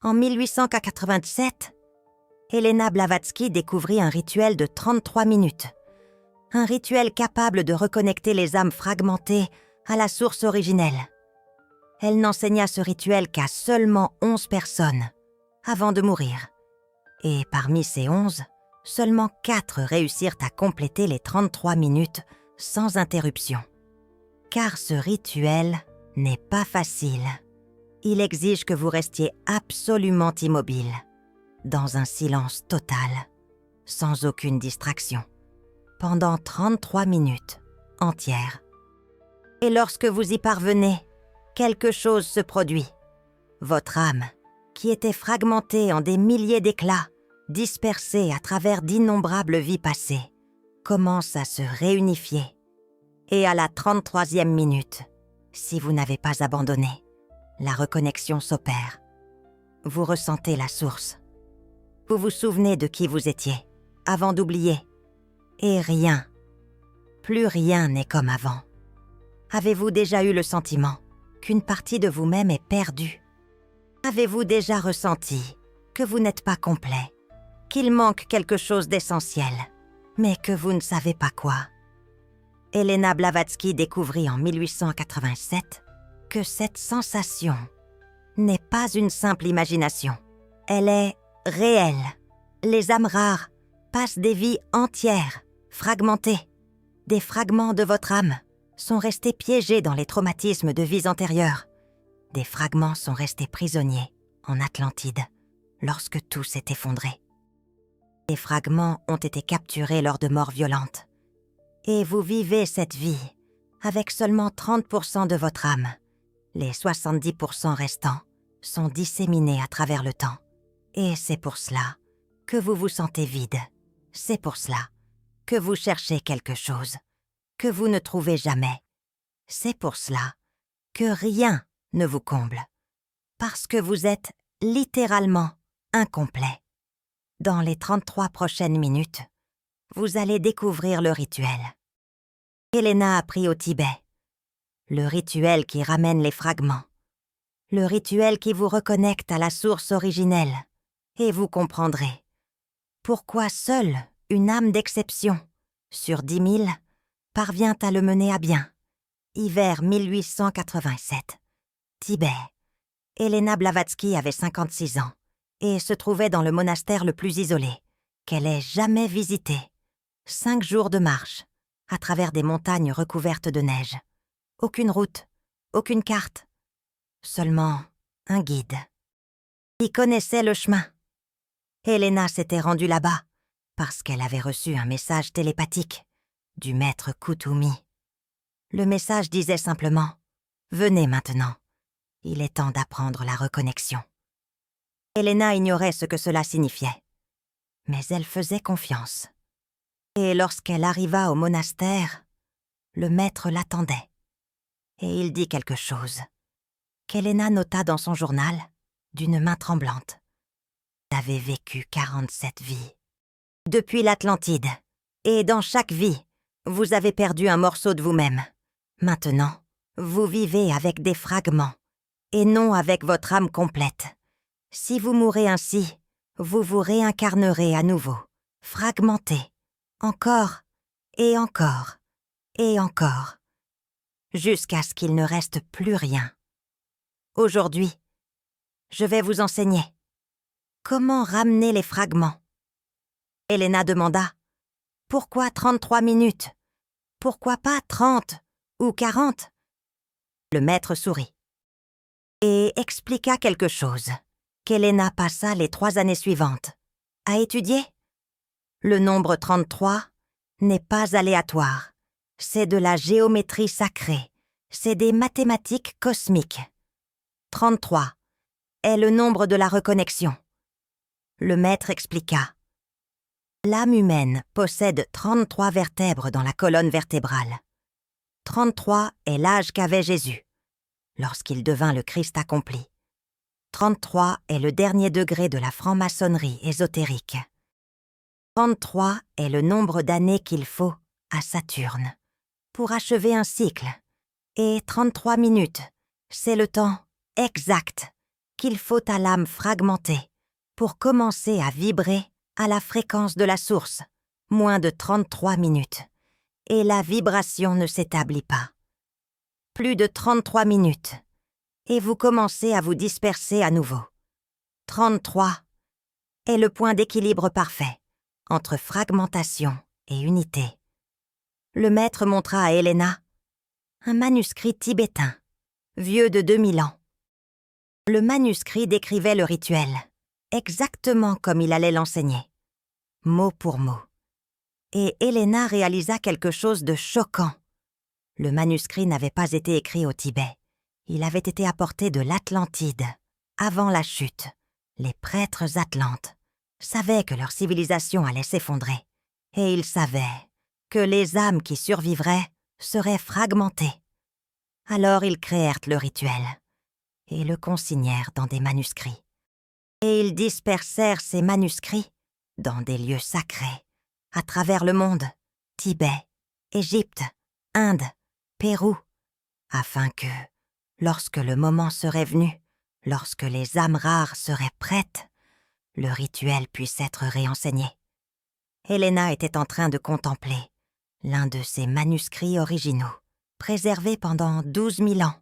En 1887, Helena Blavatsky découvrit un rituel de 33 minutes. Un rituel capable de reconnecter les âmes fragmentées à la source originelle. Elle n'enseigna ce rituel qu'à seulement 11 personnes, avant de mourir. Et parmi ces 11, seulement 4 réussirent à compléter les 33 minutes sans interruption. Car ce rituel n'est pas facile. Il exige que vous restiez absolument immobile, dans un silence total, sans aucune distraction, pendant 33 minutes entières. Et lorsque vous y parvenez, quelque chose se produit. Votre âme, qui était fragmentée en des milliers d'éclats, dispersée à travers d'innombrables vies passées, commence à se réunifier. Et à la 33e minute, si vous n'avez pas abandonné, la reconnexion s'opère. Vous ressentez la source. Vous vous souvenez de qui vous étiez, avant d'oublier. Et rien, plus rien n'est comme avant. Avez-vous déjà eu le sentiment qu'une partie de vous-même est perdue? Avez-vous déjà ressenti que vous n'êtes pas complet, qu'il manque quelque chose d'essentiel, mais que vous ne savez pas quoi? Helena Blavatsky découvrit en 1887 que cette sensation n'est pas une simple imagination. Elle est réelle. Les âmes rares passent des vies entières, fragmentées. Des fragments de votre âme sont restés piégés dans les traumatismes de vies antérieures. Des fragments sont restés prisonniers en Atlantide, lorsque tout s'est effondré. Des fragments ont été capturés lors de morts violentes. Et vous vivez cette vie avec seulement 30% de votre âme. Les 70% restants sont disséminés à travers le temps. Et c'est pour cela que vous vous sentez vide. C'est pour cela que vous cherchez quelque chose que vous ne trouvez jamais. C'est pour cela que rien ne vous comble. Parce que vous êtes littéralement incomplet. Dans les 33 prochaines minutes, vous allez découvrir le rituel. Helena a appris au Tibet. Le rituel qui ramène les fragments. Le rituel qui vous reconnecte à la source originelle. Et vous comprendrez pourquoi seule une âme d'exception, sur 10 000, parvient à le mener à bien. Hiver 1887. Tibet. Helena Blavatsky avait 56 ans et se trouvait dans le monastère le plus isolé qu'elle ait jamais visité. 5 jours de marche, à travers des montagnes recouvertes de neige. Aucune route, aucune carte. Seulement un guide. Qui connaissait le chemin. Helena s'était rendue là-bas parce qu'elle avait reçu un message télépathique du maître Kuthumi. Le message disait simplement « Venez maintenant, il est temps d'apprendre la reconnexion ». Helena ignorait ce que cela signifiait, mais elle faisait confiance. Et lorsqu'elle arriva au monastère, le maître l'attendait. Et il dit quelque chose, qu'Helena nota dans son journal, d'une main tremblante. Vous avez vécu 47 vies. Depuis l'Atlantide, et dans chaque vie, vous avez perdu un morceau de vous-même. Maintenant, vous vivez avec des fragments, et non avec votre âme complète. Si vous mourrez ainsi, vous vous réincarnerez à nouveau, fragmenté, encore, et encore, et encore, jusqu'à ce qu'il ne reste plus rien. Aujourd'hui, je vais vous enseigner comment ramener les fragments. Helena demanda « Pourquoi 33 minutes? Pourquoi pas 30 ou 40 ?» Le maître sourit et expliqua quelque chose qu'Helena passa les 3 années suivantes à étudier. Le nombre 33 n'est pas aléatoire. C'est de la géométrie sacrée. C'est des mathématiques cosmiques. 33 est le nombre de la reconnexion. Le maître expliqua. L'âme humaine possède 33 vertèbres dans la colonne vertébrale. 33 est l'âge qu'avait Jésus, lorsqu'il devint le Christ accompli. 33 est le dernier degré de la franc-maçonnerie ésotérique. 33 est le nombre d'années qu'il faut à Saturne pour achever un cycle. Et 33 minutes, c'est le temps exact qu'il faut à l'âme fragmentée pour commencer à vibrer à la fréquence de la source, moins de 33 minutes, et la vibration ne s'établit pas. Plus de 33 minutes, et vous commencez à vous disperser à nouveau. 33 est le point d'équilibre parfait entre fragmentation et unité. Le maître montra à Helena un manuscrit tibétain, vieux de 2000 ans. Le manuscrit décrivait le rituel, exactement comme il allait l'enseigner, mot pour mot. Et Helena réalisa quelque chose de choquant. Le manuscrit n'avait pas été écrit au Tibet. Il avait été apporté de l'Atlantide, avant la chute. Les prêtres atlantes savaient que leur civilisation allait s'effondrer, et ils savaient que les âmes qui survivraient seraient fragmentées. Alors ils créèrent le rituel et le consignèrent dans des manuscrits. Et ils dispersèrent ces manuscrits dans des lieux sacrés, à travers le monde, Tibet, Égypte, Inde, Pérou, afin que, lorsque le moment serait venu, lorsque les âmes rares seraient prêtes, le rituel puisse être réenseigné. Helena était en train de contempler l'un de ces manuscrits originaux, préservés pendant 12 000 ans.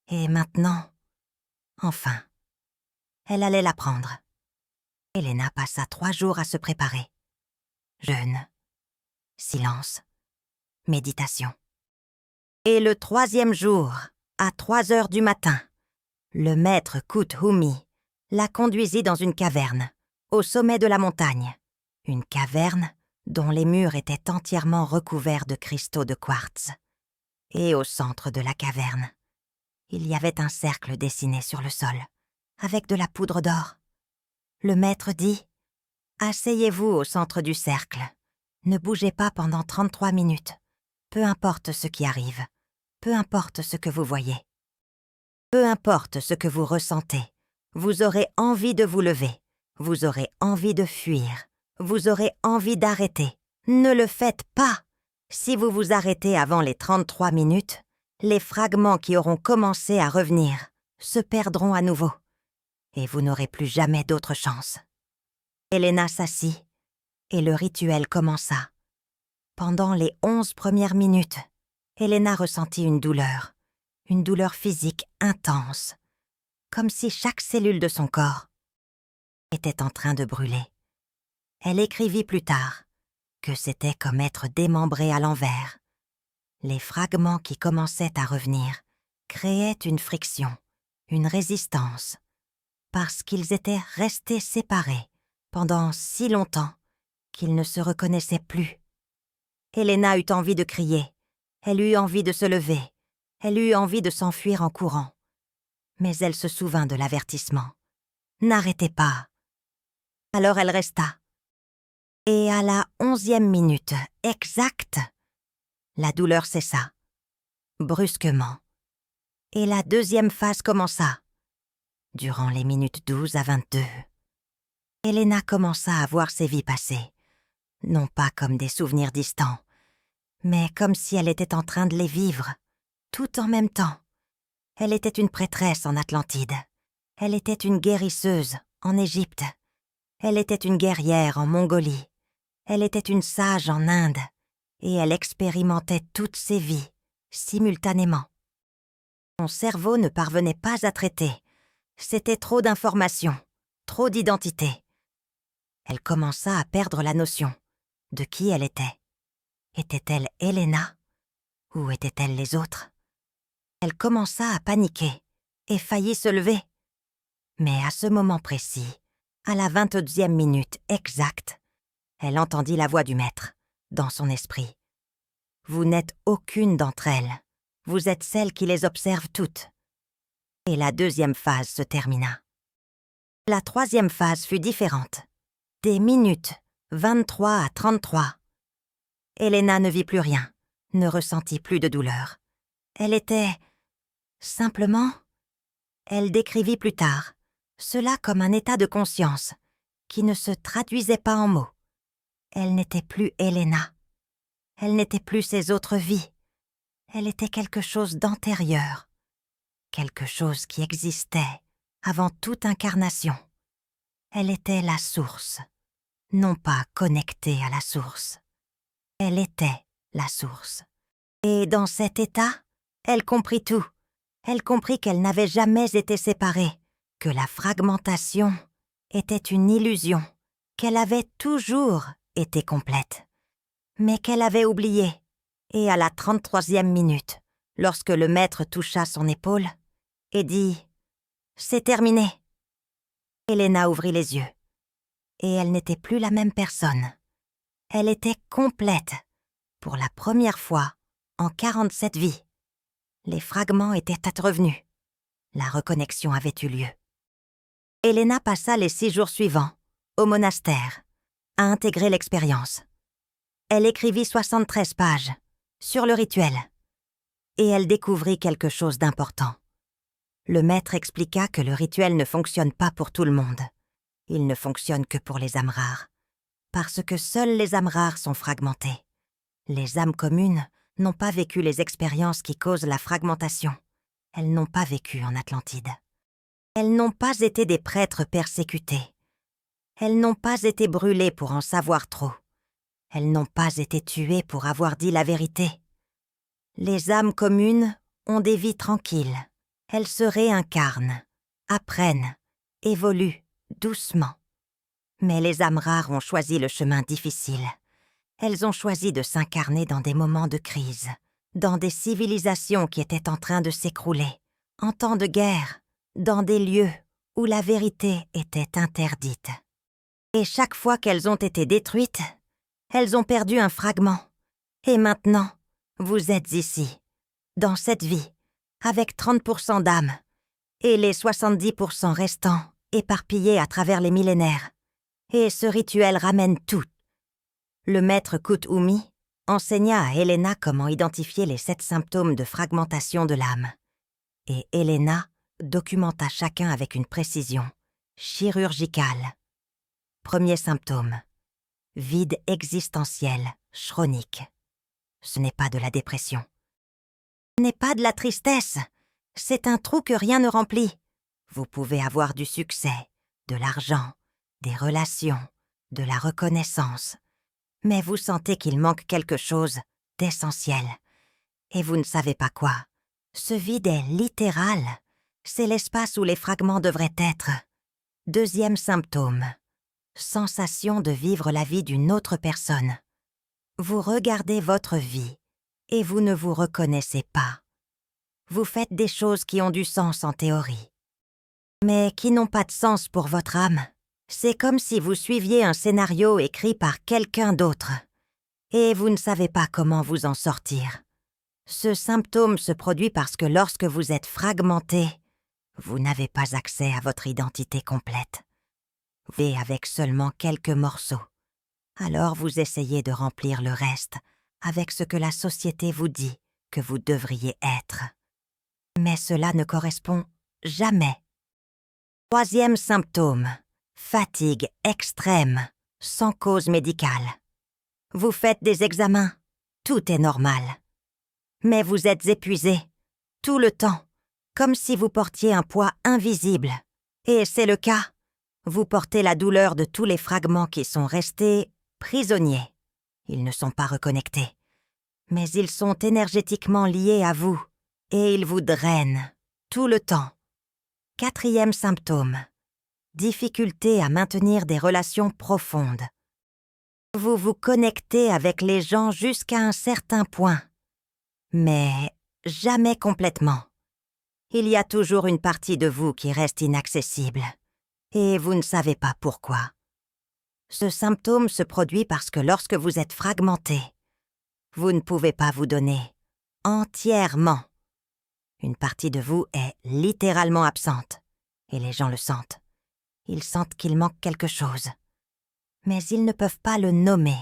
Et maintenant, enfin, elle allait l'apprendre. Helena passa 3 jours à se préparer. Jeûne, silence, méditation. Et le 3e jour, à 3 heures du matin, le maître Kuthumi la conduisit dans une caverne, au sommet de la montagne. Une caverne dont les murs étaient entièrement recouverts de cristaux de quartz. Et au centre de la caverne, il y avait un cercle dessiné sur le sol, avec de la poudre d'or. Le maître dit « Asseyez-vous au centre du cercle. Ne bougez pas pendant 33 minutes. Peu importe ce qui arrive, peu importe ce que vous voyez. Peu importe ce que vous ressentez, vous aurez envie de vous lever, vous aurez envie de fuir, vous aurez envie d'arrêter. Ne le faites pas. Si vous vous arrêtez avant les 33 minutes, les fragments qui auront commencé à revenir se perdront à nouveau, et vous n'aurez plus jamais d'autre chance. » Helena s'assit, et le rituel commença. Pendant les 11 premières minutes, Helena ressentit une douleur physique intense, comme si chaque cellule de son corps était en train de brûler. Elle écrivit plus tard que c'était comme être démembré à l'envers. Les fragments qui commençaient à revenir créaient une friction, une résistance, parce qu'ils étaient restés séparés pendant si longtemps qu'ils ne se reconnaissaient plus. Helena eut envie de crier, elle eut envie de se lever, elle eut envie de s'enfuir en courant. Mais elle se souvint de l'avertissement. N'arrêtez pas. Alors elle resta. Et à la 11e minute exacte, la douleur cessa, brusquement. Et la 2e phase commença. Durant les minutes 12 à 22, Helena commença à voir ses vies passer, non pas comme des souvenirs distants, mais comme si elle était en train de les vivre, tout en même temps. Elle était une prêtresse en Atlantide. Elle était une guérisseuse en Égypte. Elle était une guerrière en Mongolie. Elle était une sage en Inde. Et elle expérimentait toutes ces vies, simultanément. Son cerveau ne parvenait pas à traiter. C'était trop d'informations, trop d'identités. Elle commença à perdre la notion de qui elle était. Était-elle Helena ou étaient-elles les autres? Elle commença à paniquer et faillit se lever. Mais à ce moment précis, à la 22e minute exacte, elle entendit la voix du maître, dans son esprit. « Vous n'êtes aucune d'entre elles. Vous êtes celle qui les observe toutes. » Et la 2e phase se termina. La 3e phase fut différente. Des minutes 23 à 33. Helena ne vit plus rien, ne ressentit plus de douleur. Elle était... simplement... Elle décrivit plus tard cela comme un état de conscience qui ne se traduisait pas en mots. Elle n'était plus Helena. Elle n'était plus ses autres vies. Elle était quelque chose d'antérieur, quelque chose qui existait avant toute incarnation. Elle était la source, non pas connectée à la source. Elle était la source. Et dans cet état, elle comprit tout. Elle comprit qu'elle n'avait jamais été séparée, que la fragmentation était une illusion, qu'elle avait toujours été complète, mais qu'elle avait oublié. Et à la 33e minute, lorsque le maître toucha son épaule et dit « C'est terminé », Helena ouvrit les yeux. Et elle n'était plus la même personne. Elle était complète, pour la première fois en 47 vies. Les fragments étaient revenus. La reconnexion avait eu lieu. Helena passa les 6 jours suivants, au monastère, à intégrer l'expérience. Elle écrivit 73 pages, sur le rituel. Et elle découvrit quelque chose d'important. Le maître expliqua que le rituel ne fonctionne pas pour tout le monde. Il ne fonctionne que pour les âmes rares. Parce que seules les âmes rares sont fragmentées. Les âmes communes n'ont pas vécu les expériences qui causent la fragmentation. Elles n'ont pas vécu en Atlantide. Elles n'ont pas été des prêtres persécutés. Elles n'ont pas été brûlées pour en savoir trop. Elles n'ont pas été tuées pour avoir dit la vérité. Les âmes communes ont des vies tranquilles. Elles se réincarnent, apprennent, évoluent doucement. Mais les âmes rares ont choisi le chemin difficile. Elles ont choisi de s'incarner dans des moments de crise, dans des civilisations qui étaient en train de s'écrouler, en temps de guerre, dans des lieux où la vérité était interdite. Et chaque fois qu'elles ont été détruites, elles ont perdu un fragment. Et maintenant, vous êtes ici, dans cette vie, avec 30% d'âmes, et les 70% restants éparpillés à travers les millénaires. Et ce rituel ramène tout. Le maître Kut-Umi enseigna à Helena comment identifier les 7 symptômes de fragmentation de l'âme. Et Helena documenta chacun avec une précision chirurgicale. Premier symptôme, vide existentiel, chronique. Ce n'est pas de la dépression. Ce n'est pas de la tristesse. C'est un trou que rien ne remplit. Vous pouvez avoir du succès, de l'argent, des relations, de la reconnaissance. Mais vous sentez qu'il manque quelque chose d'essentiel. Et vous ne savez pas quoi. Ce vide est littéral. C'est l'espace où les fragments devraient être. Deuxième symptôme. Sensation de vivre la vie d'une autre personne. Vous regardez votre vie et vous ne vous reconnaissez pas. Vous faites des choses qui ont du sens en théorie, mais qui n'ont pas de sens pour votre âme. C'est comme si vous suiviez un scénario écrit par quelqu'un d'autre, et vous ne savez pas comment vous en sortir. Ce symptôme se produit parce que lorsque vous êtes fragmenté, vous n'avez pas accès à votre identité complète. Et avec seulement quelques morceaux. Alors vous essayez de remplir le reste avec ce que la société vous dit que vous devriez être. Mais cela ne correspond jamais. Troisième symptôme. Fatigue extrême, sans cause médicale. Vous faites des examens, tout est normal. Mais vous êtes épuisé, tout le temps, comme si vous portiez un poids invisible. Et c'est le cas. Vous portez la douleur de tous les fragments qui sont restés prisonniers. Ils ne sont pas reconnectés. Mais ils sont énergétiquement liés à vous, et ils vous drainent, tout le temps. Quatrième symptôme. Difficulté à maintenir des relations profondes. Vous vous connectez avec les gens jusqu'à un certain point, mais jamais complètement. Il y a toujours une partie de vous qui reste inaccessible, et vous ne savez pas pourquoi. Ce symptôme se produit parce que lorsque vous êtes fragmenté, vous ne pouvez pas vous donner entièrement. Une partie de vous est littéralement absente, et les gens le sentent. Ils sentent qu'il manque quelque chose, mais ils ne peuvent pas le nommer.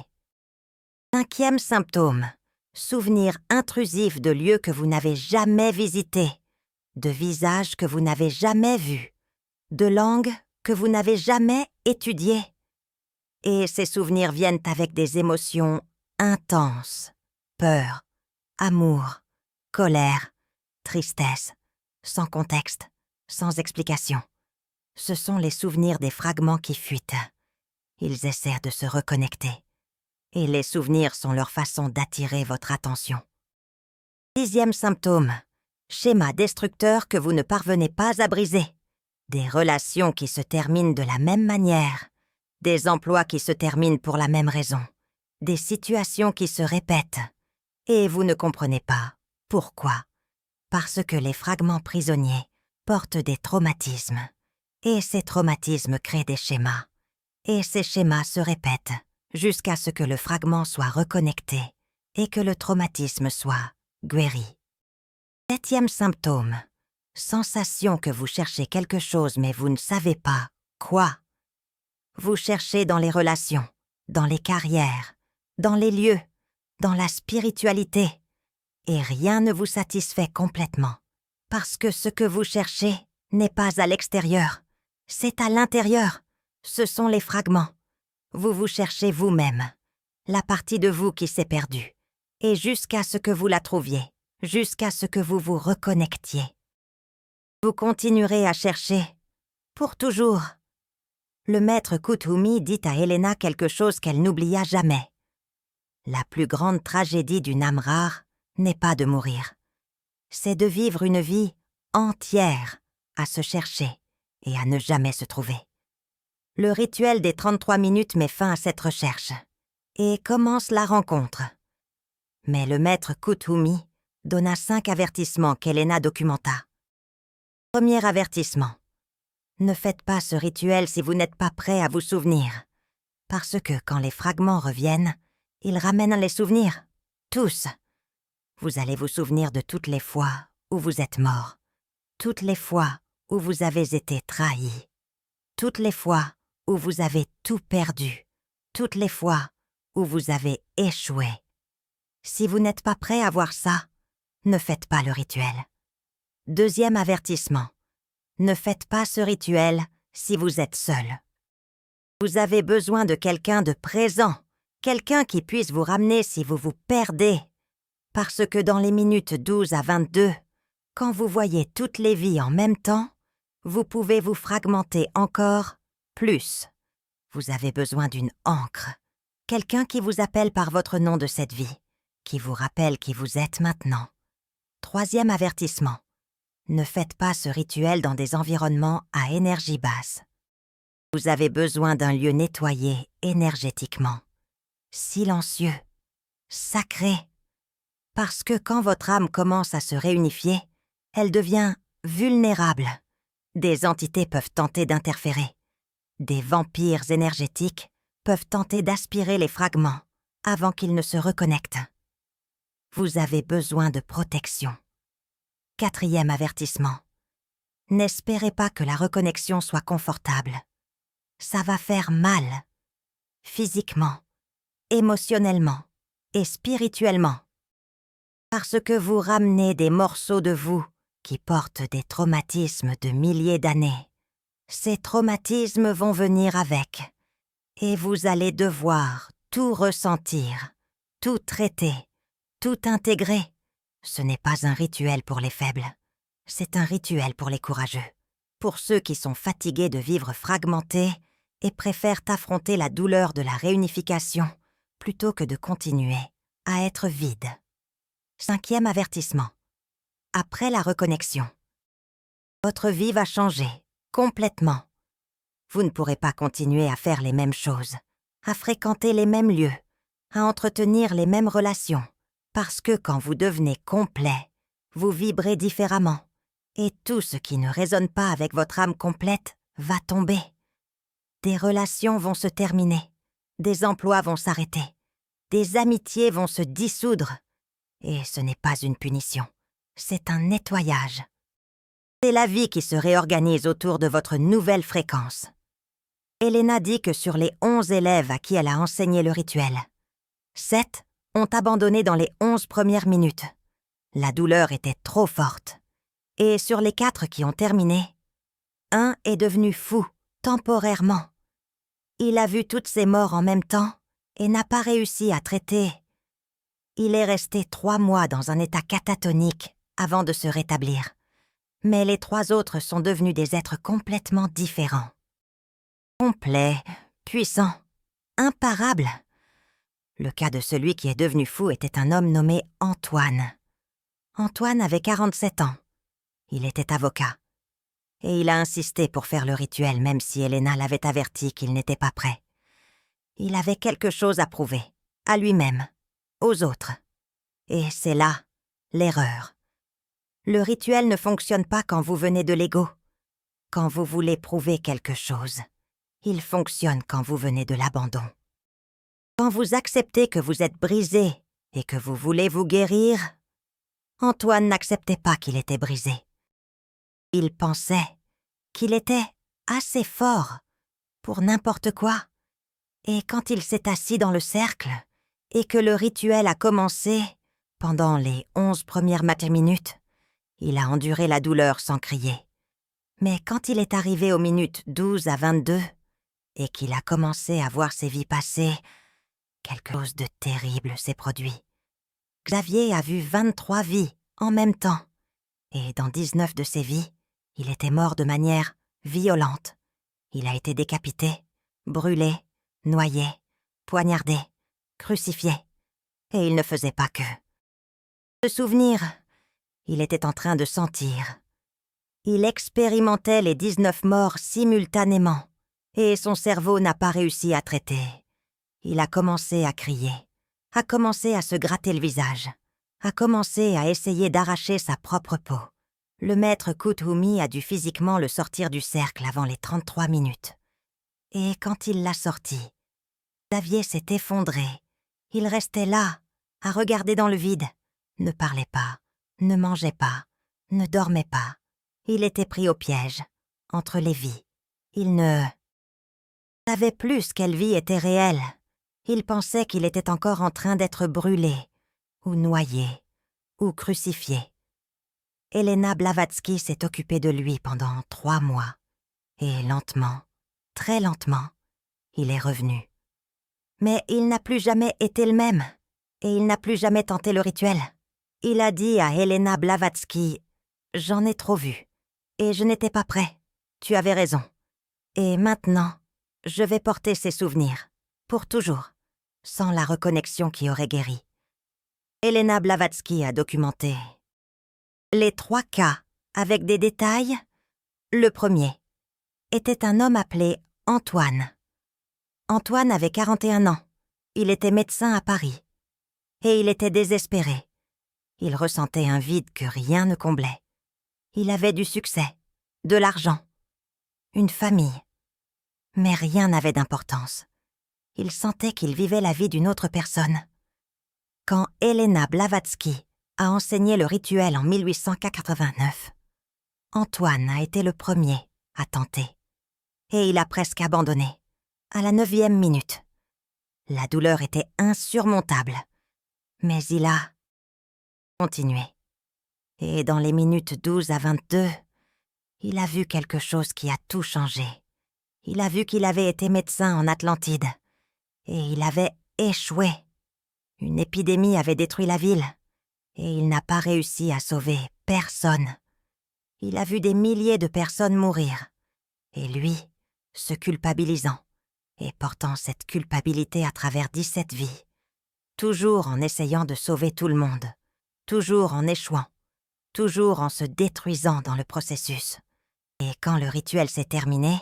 Cinquième symptôme, souvenir intrusif de lieux que vous n'avez jamais visités, de visages que vous n'avez jamais vus, de langues que vous n'avez jamais étudiées. Et ces souvenirs viennent avec des émotions intenses, peur, amour, colère, tristesse, sans contexte, sans explication. Ce sont les souvenirs des fragments qui fuitent. Ils essaient de se reconnecter. Et les souvenirs sont leur façon d'attirer votre attention. 6e symptôme. Schéma destructeur que vous ne parvenez pas à briser. Des relations qui se terminent de la même manière. Des emplois qui se terminent pour la même raison. Des situations qui se répètent. Et vous ne comprenez pas. Pourquoi? Parce que les fragments prisonniers portent des traumatismes. Et ces traumatismes créent des schémas. Et ces schémas se répètent jusqu'à ce que le fragment soit reconnecté et que le traumatisme soit guéri. 7e symptôme. Sensation que vous cherchez quelque chose mais vous ne savez pas quoi. Vous cherchez dans les relations, dans les carrières, dans les lieux, dans la spiritualité. Et rien ne vous satisfait complètement. Parce que ce que vous cherchez n'est pas à l'extérieur, c'est à l'intérieur. Ce sont les fragments. Vous vous cherchez vous-même, la partie de vous qui s'est perdue, et jusqu'à ce que vous la trouviez, jusqu'à ce que vous vous reconnectiez. Vous continuerez à chercher, pour toujours. Le maître Kuthumi dit à Helena quelque chose qu'elle n'oublia jamais. La plus grande tragédie d'une âme rare n'est pas de mourir. C'est de vivre une vie entière à se chercher et à ne jamais se trouver. Le rituel des 33 minutes met fin à cette recherche et commence la rencontre. Mais le maître Kuthumi donna 5 avertissements qu'Helena documenta. Premier avertissement. Ne faites pas ce rituel si vous n'êtes pas prêt à vous souvenir. Parce que quand les fragments reviennent, ils ramènent les souvenirs. Tous. Vous allez vous souvenir de toutes les fois où vous êtes mort. Toutes les fois où vous avez été trahi. Toutes les fois où vous avez tout perdu. Toutes les fois où vous avez échoué. Si vous n'êtes pas prêt à voir ça, ne faites pas le rituel. Deuxième avertissement. Ne faites pas ce rituel si vous êtes seul. Vous avez besoin de quelqu'un de présent, quelqu'un qui puisse vous ramener si vous vous perdez. Parce que dans les minutes 12 à 22, quand vous voyez toutes les vies en même temps, vous pouvez vous fragmenter encore plus. Vous avez besoin d'une ancre, quelqu'un qui vous appelle par votre nom de cette vie, qui vous rappelle qui vous êtes maintenant. Troisième avertissement. Ne faites pas ce rituel dans des environnements à énergie basse. Vous avez besoin d'un lieu nettoyé énergétiquement, silencieux, sacré. Parce que quand votre âme commence à se réunifier, elle devient vulnérable. Des entités peuvent tenter d'interférer. Des vampires énergétiques peuvent tenter d'aspirer les fragments avant qu'ils ne se reconnectent. Vous avez besoin de protection. Quatrième avertissement. N'espérez pas que la reconnexion soit confortable. Ça va faire mal. Physiquement, émotionnellement et spirituellement. Parce que vous ramenez des morceaux de vous qui portent des traumatismes de milliers d'années. Ces traumatismes vont venir avec. Et vous allez devoir tout ressentir, tout traiter, tout intégrer. Ce n'est pas un rituel pour les faibles. C'est un rituel pour les courageux. Pour ceux qui sont fatigués de vivre fragmentés et préfèrent affronter la douleur de la réunification plutôt que de continuer à être vides. Cinquième avertissement. Après la reconnexion, votre vie va changer, complètement. Vous ne pourrez pas continuer à faire les mêmes choses, à fréquenter les mêmes lieux, à entretenir les mêmes relations, parce que quand vous devenez complet, vous vibrez différemment, et tout ce qui ne résonne pas avec votre âme complète va tomber. Des relations vont se terminer, des emplois vont s'arrêter, des amitiés vont se dissoudre. Et ce n'est pas une punition, c'est un nettoyage. C'est la vie qui se réorganise autour de votre nouvelle fréquence. Helena dit que sur les 11 élèves à qui elle a enseigné le rituel, 7 ont abandonné dans les 11 premières minutes. La douleur était trop forte. Et sur les 4 qui ont terminé, un est devenu fou, temporairement. Il a vu toutes ces morts en même temps et n'a pas réussi à traiter. Il est resté 3 mois dans un état catatonique avant de se rétablir. Mais les 3 autres sont devenus des êtres complètement différents. Complets, puissants, imparables. Le cas de celui qui est devenu fou était un homme nommé Antoine. Antoine avait 47 ans. Il était avocat. Et il a insisté pour faire le rituel même si Elena l'avait averti qu'il n'était pas prêt. Il avait quelque chose à prouver, à lui-même, aux autres. Et c'est là l'erreur. Le rituel ne fonctionne pas quand vous venez de l'ego, quand vous voulez prouver quelque chose. Il fonctionne quand vous venez de l'abandon. Quand vous acceptez que vous êtes brisé et que vous voulez vous guérir, Antoine n'acceptait pas qu'il était brisé. Il pensait qu'il était assez fort pour n'importe quoi. Et quand il s'est assis dans le cercle et que le rituel a commencé, pendant les 11 premières minutes, il a enduré la douleur sans crier. Mais quand il est arrivé aux minutes 12 à 22 et qu'il a commencé à voir ses vies passer, quelque chose de terrible s'est produit. Xavier a vu 23 vies en même temps, et dans 19 de ces vies, il était mort de manière violente. Il a été décapité, brûlé, noyé, poignardé, crucifié, et il ne faisait pas que. Se souvenir, il était en train de sentir. Il expérimentait les 19 morts simultanément, et son cerveau n'a pas réussi à traiter. Il a commencé à crier, a commencé à se gratter le visage, a commencé à essayer d'arracher sa propre peau. Le maître Kuthumi a dû physiquement le sortir du cercle avant les 33 minutes. Et quand il l'a sorti, Xavier s'est effondré. Il restait là, à regarder dans le vide, ne parlait pas, ne mangeait pas, ne dormait pas. Il était pris au piège, entre les vies. Il ne savait plus quelle vie était réelle. Il pensait qu'il était encore en train d'être brûlé, ou noyé, ou crucifié. Elena Blavatsky s'est occupée de lui pendant 3 mois. Et lentement, très lentement, il est revenu. Mais il n'a plus jamais été le même, et il n'a plus jamais tenté le rituel. Il a dit à Elena Blavatsky « J'en ai trop vu, et je n'étais pas prêt. Tu avais raison. Et maintenant, je vais porter ces souvenirs, pour toujours, sans la reconnexion qui aurait guéri. » Elena Blavatsky a documenté les 3 cas, avec des détails. Le premier était un homme appelé Antoine. Antoine avait 41 ans. Il était médecin à Paris. Et il était désespéré. Il ressentait un vide que rien ne comblait. Il avait du succès, de l'argent, une famille. Mais rien n'avait d'importance. Il sentait qu'il vivait la vie d'une autre personne. Quand Elena Blavatsky a enseigné le rituel en 1889, Antoine a été le premier à tenter. Et il a presque abandonné, à la 9e minute. La douleur était insurmontable. Mais il a continué. Et dans les minutes 12 à 22, il a vu quelque chose qui a tout changé. Il a vu qu'il avait été médecin en Atlantide. Et il avait échoué. Une épidémie avait détruit la ville. Et il n'a pas réussi à sauver personne. Il a vu des milliers de personnes mourir. Et lui, se culpabilisant, et portant cette culpabilité à travers 17 vies. Toujours en essayant de sauver tout le monde. Toujours en échouant. Toujours en se détruisant dans le processus. Et quand le rituel s'est terminé,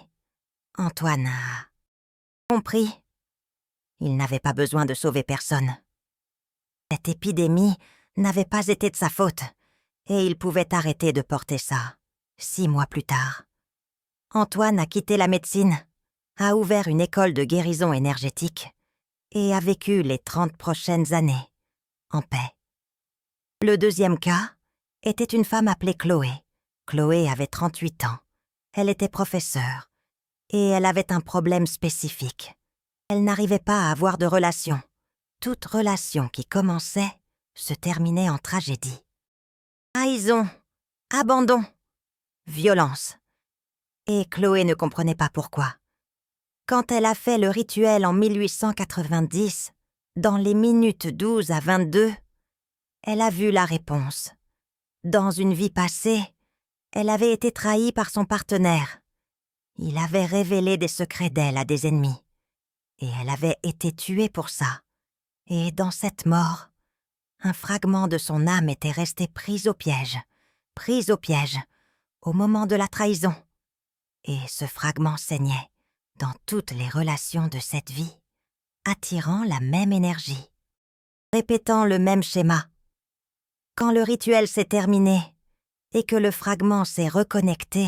Antoine a compris. Il n'avait pas besoin de sauver personne. Cette épidémie n'avait pas été de sa faute, et il pouvait arrêter de porter ça, 6 mois plus tard. Antoine a quitté la médecine, a ouvert une école de guérison énergétique, et a vécu les 30 prochaines années, en paix. Le deuxième cas était une femme appelée Chloé. Chloé avait 38 ans. Elle était professeure, et elle avait un problème spécifique. Elle n'arrivait pas à avoir de relation. Toute relation qui commençait se terminait en tragédie. Trahison, abandon, violence. Et Chloé ne comprenait pas pourquoi. Quand elle a fait le rituel en 1890, dans les minutes 12 à 22, elle a vu la réponse. Dans une vie passée, Elle avait été trahie par son partenaire. Il avait révélé des secrets d'elle à des ennemis. Et elle avait été tuée pour ça. Et dans cette mort, un fragment de son âme était resté pris au piège, au moment de la trahison. Et ce fragment saignait dans toutes les relations de cette vie, attirant la même énergie, répétant le même schéma. Quand le rituel s'est terminé et que le fragment s'est reconnecté,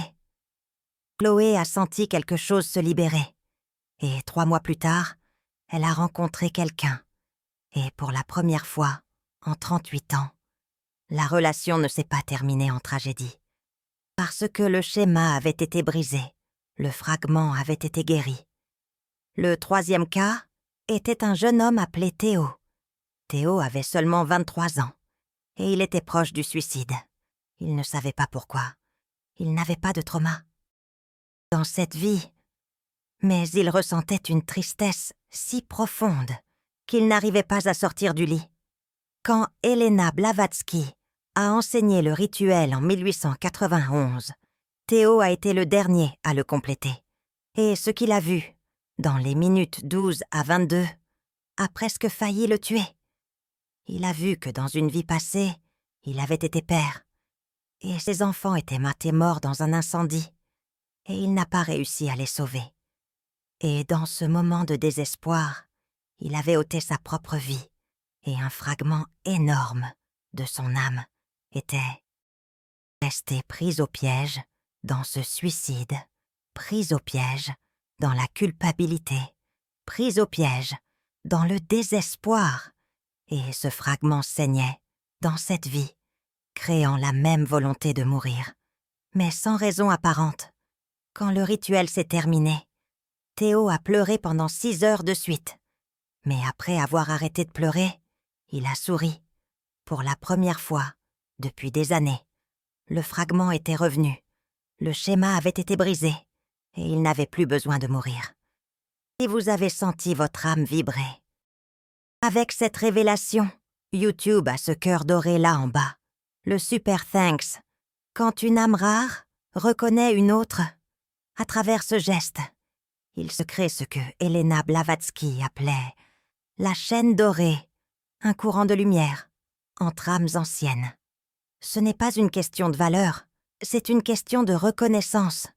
Chloé a senti quelque chose se libérer. Et 3 mois plus tard, elle a rencontré quelqu'un. Et pour la première fois, en 38 ans, la relation ne s'est pas terminée en tragédie. Parce que le schéma avait été brisé, le fragment avait été guéri. Le 3e cas était un jeune homme appelé Théo. Théo avait seulement 23 ans et il était proche du suicide. Il ne savait pas pourquoi. Il n'avait pas de trauma dans cette vie, mais il ressentait une tristesse si profonde qu'il n'arrivait pas à sortir du lit. Quand Helena Blavatsky a enseigné le rituel en 1891, Théo a été le dernier à le compléter. Et ce qu'il a vu, dans les minutes 12 à 22, a presque failli le tuer. Il a vu que dans une vie passée, il avait été père, et ses enfants étaient matés morts dans un incendie, et il n'a pas réussi à les sauver. Et dans ce moment de désespoir, il avait ôté sa propre vie, et un fragment énorme de son âme était resté pris au piège dans ce suicide, pris au piège dans la culpabilité, pris au piège dans le désespoir, et ce fragment saignait dans cette vie, créant la même volonté de mourir, mais sans raison apparente. Quand le rituel s'est terminé, Théo a pleuré pendant 6 heures de suite. Mais après avoir arrêté de pleurer, il a souri. Pour la première fois, depuis des années, le fragment était revenu. Le schéma avait été brisé et il n'avait plus besoin de mourir. Si vous avez senti votre âme vibrer, avec cette révélation, YouTube a ce cœur doré là en bas, le super thanks, quand une âme rare reconnaît une autre. À travers ce geste, il se crée ce que Helena Blavatsky appelait la chaîne dorée, un courant de lumière entre âmes anciennes. Ce n'est pas une question de valeur, c'est une question de reconnaissance.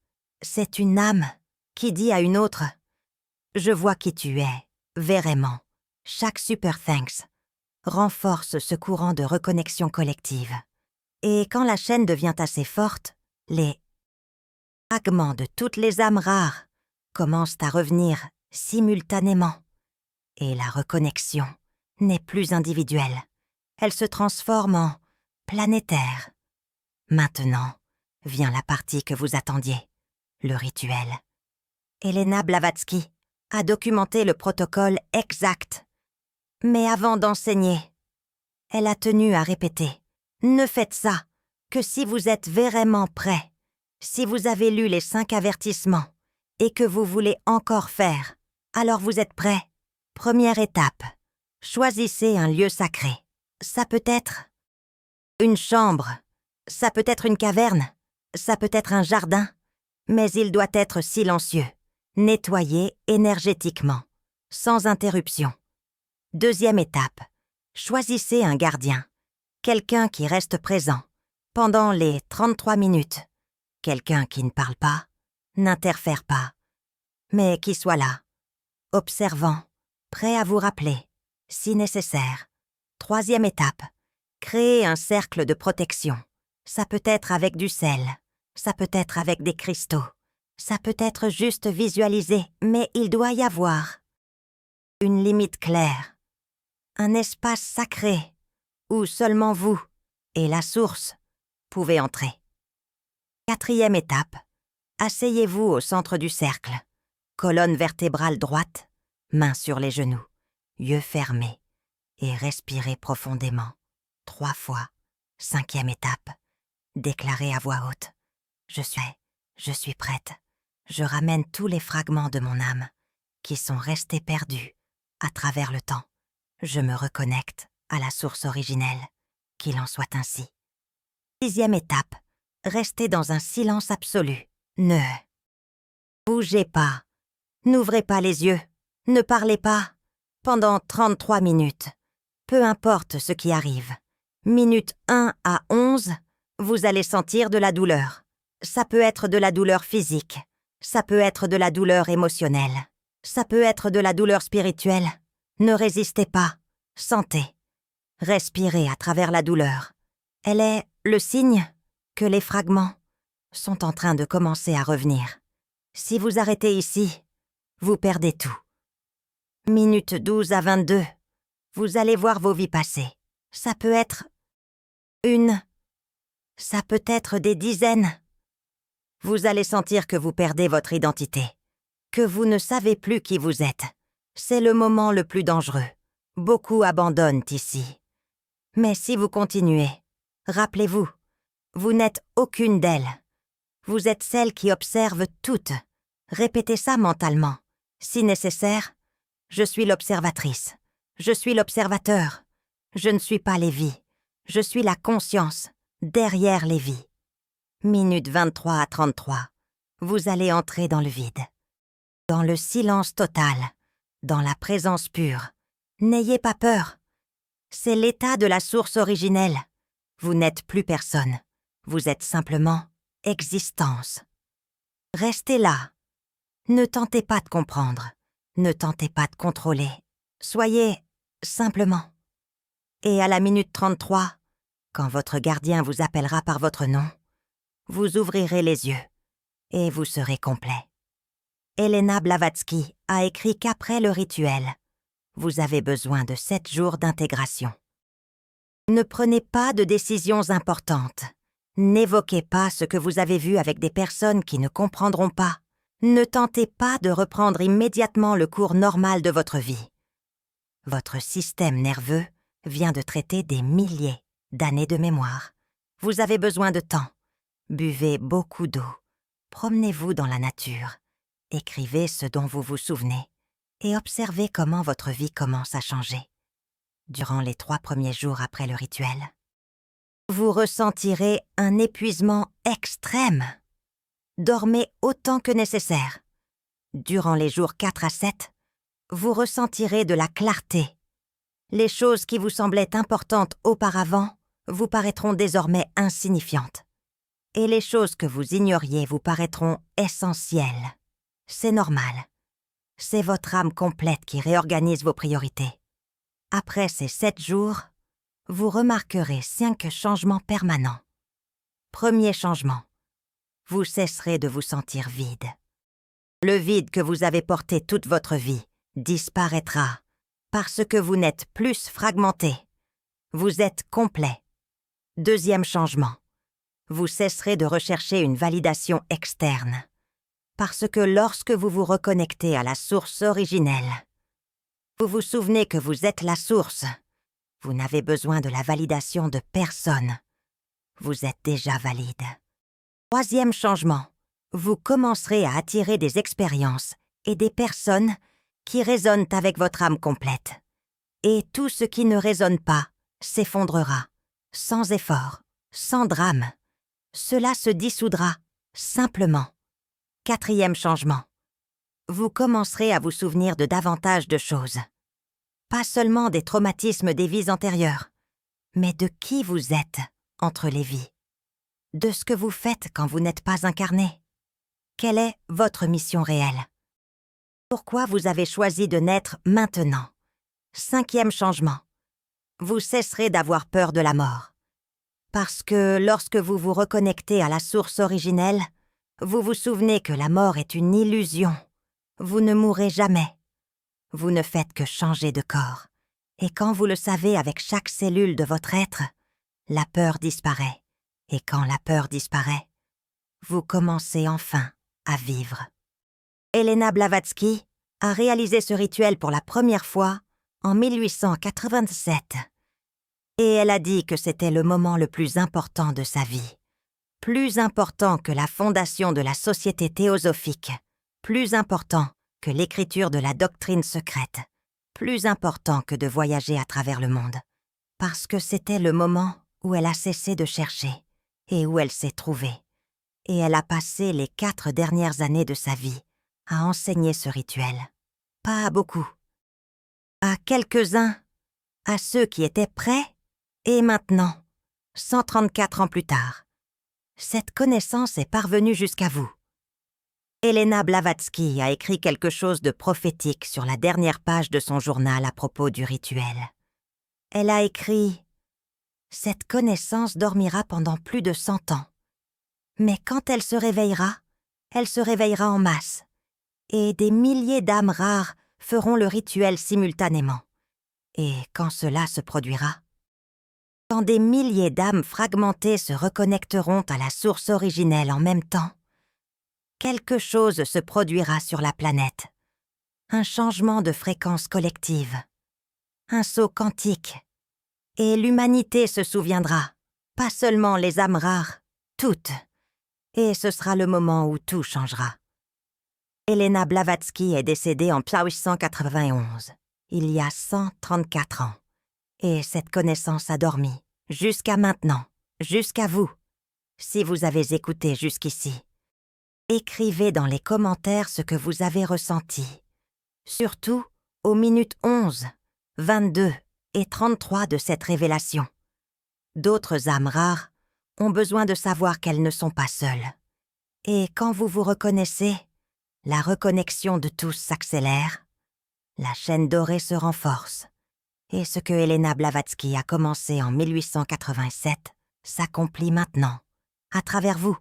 C'est une âme qui dit à une autre « Je vois qui tu es, vraiment ». Chaque super thanks renforce ce courant de reconnexion collective. Et quand la chaîne devient assez forte, les fragments de toutes les âmes rares commencent à revenir simultanément. Et la reconnexion n'est plus individuelle. Elle se transforme en planétaire. Maintenant vient la partie que vous attendiez, le rituel. Helena Blavatsky a documenté le protocole exact. Mais avant d'enseigner, elle a tenu à répéter « Ne faites ça que si vous êtes vraiment prêt, si vous avez lu les 5 avertissements et que vous voulez encore faire, alors vous êtes prêt. Première étape, choisissez un lieu sacré. Ça peut être une chambre, ça peut être une caverne, ça peut être un jardin, mais il doit être silencieux, nettoyé énergétiquement, sans interruption. Deuxième étape, choisissez un gardien, quelqu'un qui reste présent pendant les 33 minutes, quelqu'un qui ne parle pas, n'interfère pas, mais qui soit là, observant, prêt à vous rappeler, si nécessaire. Troisième étape, créez un cercle de protection. Ça peut être avec du sel, ça peut être avec des cristaux, ça peut être juste visualisé, mais il doit y avoir une limite claire, un espace sacré où seulement vous et la source pouvez entrer. Quatrième étape, asseyez-vous au centre du cercle, colonne vertébrale droite, mains sur les genoux, yeux fermés, et respirez profondément, 3 fois. Cinquième étape, déclarez à voix haute. Je suis prête. Je ramène tous les fragments de mon âme qui sont restés perdus à travers le temps. Je me reconnecte à la source originelle, qu'il en soit ainsi. Sixième étape, Restez dans un silence absolu. Ne bougez pas. N'ouvrez pas les yeux. Ne parlez pas. Pendant 33 minutes. Peu importe ce qui arrive. Minute 1 à 11, vous allez sentir de la douleur. Ça peut être de la douleur physique. Ça peut être de la douleur émotionnelle. Ça peut être de la douleur spirituelle. Ne résistez pas. Sentez. Respirez à travers la douleur. Elle est le signe que les fragments sont en train de commencer à revenir. Si vous arrêtez ici, vous perdez tout. Minute 12 à 22, vous allez voir vos vies passer. Ça peut être une, ça peut être des dizaines. Vous allez sentir que vous perdez votre identité, que vous ne savez plus qui vous êtes. C'est le moment le plus dangereux. Beaucoup abandonnent ici. Mais si vous continuez, rappelez-vous, vous n'êtes aucune d'elles. Vous êtes celle qui observe toutes. Répétez ça mentalement. Si nécessaire, je suis l'observatrice. Je suis l'observateur. Je ne suis pas les vies. Je suis la conscience, derrière les vies. Minute 23 à 33. Vous allez entrer dans le vide. Dans le silence total. Dans la présence pure. N'ayez pas peur. C'est l'état de la source originelle. Vous n'êtes plus personne. Vous êtes simplement existence. Restez là. Ne tentez pas de comprendre. Ne tentez pas de contrôler. Soyez simplement. Et à la minute 33, quand votre gardien vous appellera par votre nom, vous ouvrirez les yeux et vous serez complet. Elena Blavatsky a écrit qu'après le rituel, vous avez besoin de 7 jours d'intégration. Ne prenez pas de décisions importantes. N'évoquez pas ce que vous avez vu avec des personnes qui ne comprendront pas. Ne tentez pas de reprendre immédiatement le cours normal de votre vie. Votre système nerveux vient de traiter des milliers d'années de mémoire. Vous avez besoin de temps. Buvez beaucoup d'eau. Promenez-vous dans la nature. Écrivez ce dont vous vous souvenez et observez comment votre vie commence à changer. Durant les 3 premiers jours après le rituel, vous ressentirez un épuisement extrême. Dormez autant que nécessaire. Durant les jours 4 à 7, vous ressentirez de la clarté. Les choses qui vous semblaient importantes auparavant vous paraîtront désormais insignifiantes. Et les choses que vous ignoriez vous paraîtront essentielles. C'est normal. C'est votre âme complète qui réorganise vos priorités. Après ces 7 jours, vous remarquerez 5 changements permanents. Premier changement. Vous cesserez de vous sentir vide. Le vide que vous avez porté toute votre vie disparaîtra parce que vous n'êtes plus fragmenté. Vous êtes complet. Deuxième changement. Vous cesserez de rechercher une validation externe. Parce que lorsque vous vous reconnectez à la source originelle, vous vous souvenez que vous êtes la source. Vous n'avez besoin de la validation de personne. Vous êtes déjà valide. Troisième changement. Vous commencerez à attirer des expériences et des personnes qui résonnent avec votre âme complète. Et tout ce qui ne résonne pas s'effondrera, sans effort, sans drame. Cela se dissoudra, simplement. Quatrième changement. Vous commencerez à vous souvenir de davantage de choses. Pas seulement des traumatismes des vies antérieures, mais de qui vous êtes entre les vies. De ce que vous faites quand vous n'êtes pas incarné. Quelle est votre mission réelle? Pourquoi vous avez choisi de naître maintenant? Cinquième changement. Vous cesserez d'avoir peur de la mort. Parce que lorsque vous vous reconnectez à la source originelle, vous vous souvenez que la mort est une illusion. Vous ne mourrez jamais. Vous ne faites que changer de corps. Et quand vous le savez avec chaque cellule de votre être, la peur disparaît. Et quand la peur disparaît, vous commencez enfin à vivre. Elena Blavatsky a réalisé ce rituel pour la première fois en 1887. Et elle a dit que c'était le moment le plus important de sa vie. Plus important que la fondation de la société théosophique. Plus important que l'écriture de la doctrine secrète. Plus important que de voyager à travers le monde. Parce que c'était le moment où elle a cessé de chercher et où elle s'est trouvée. Et elle a passé les 4 dernières années de sa vie à enseigner ce rituel. Pas à beaucoup. À quelques-uns, à ceux qui étaient prêts, et maintenant, 134 ans plus tard, cette connaissance est parvenue jusqu'à vous. Helena Blavatsky a écrit quelque chose de prophétique sur la dernière page de son journal à propos du rituel. Elle a écrit « Cette connaissance dormira pendant plus de 100 ans. Mais quand elle se réveillera en masse, et des milliers d'âmes rares feront le rituel simultanément. Et quand cela se produira, quand des milliers d'âmes fragmentées se reconnecteront à la source originelle en même temps, quelque chose se produira sur la planète. Un changement de fréquence collective. Un saut quantique. Et l'humanité se souviendra, pas seulement les âmes rares, toutes. Et ce sera le moment où tout changera. Helena Blavatsky est décédée en 1891, il y a 134 ans. Et cette connaissance a dormi, jusqu'à maintenant, jusqu'à vous, si vous avez écouté jusqu'ici. Écrivez dans les commentaires ce que vous avez ressenti. Surtout aux minutes 11, 22 et 33 de cette révélation. D'autres âmes rares ont besoin de savoir qu'elles ne sont pas seules. Et quand vous vous reconnaissez, la reconnexion de tous s'accélère, la chaîne dorée se renforce, et ce que Helena Blavatsky a commencé en 1887 s'accomplit maintenant, à travers vous.